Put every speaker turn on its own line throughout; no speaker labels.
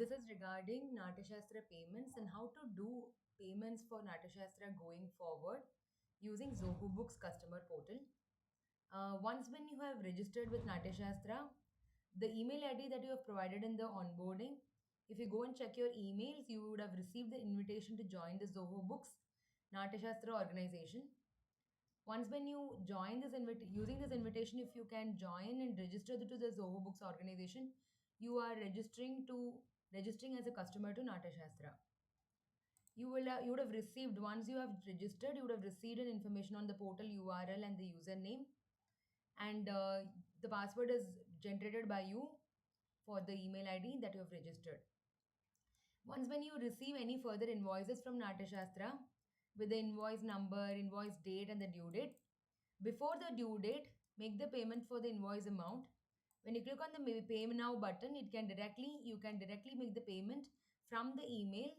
This is regarding Natyashastra payments and how to do payments for Natyashastra going forward using Zoho Books customer portal. Once when you have registered with Natyashastra, the email ID that you have provided in the onboarding, if you go and check your emails, you would have received the invitation to join the Zoho Books Natyashastra organization. Once when you join this using this invitation, if you can join and register to the Zoho Books organization, you are registering as a customer to Natyashastra. You would have received, once you have registered, you would have received an information on the portal URL and the username, and the password is generated by you for the email ID that you have registered. Once when you receive any further invoices from Natyashastra with the invoice number, invoice date, and the due date, before the due date, make the payment for the invoice amount. When you click on the Pay Now button, you can directly make the payment from the email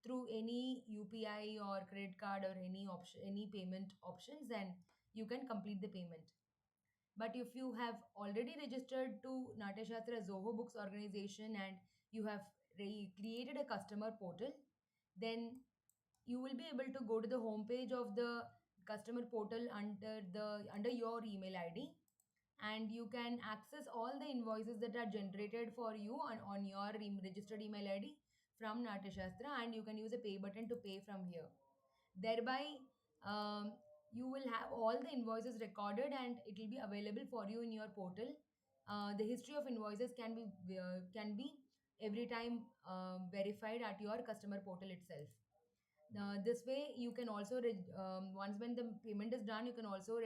through any UPI or credit card or any payment options, and you can complete the payment. But if you have already registered to Natyashastra Zoho Books organization and you have created a customer portal, then you will be able to go to the homepage of the customer portal under your email ID, and you can access all the invoices that are generated for you on your registered email ID from Natyashastra, and you can use a pay button to pay from here. Thereby, you will have all the invoices recorded and it will be available for you in your portal. The history of invoices can be every time verified at your customer portal itself. This way, you can also once when the payment is done, you can also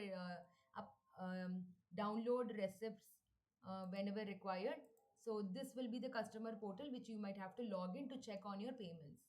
download receipts whenever required. So this will be the customer portal which you might have to log in to check on your payments.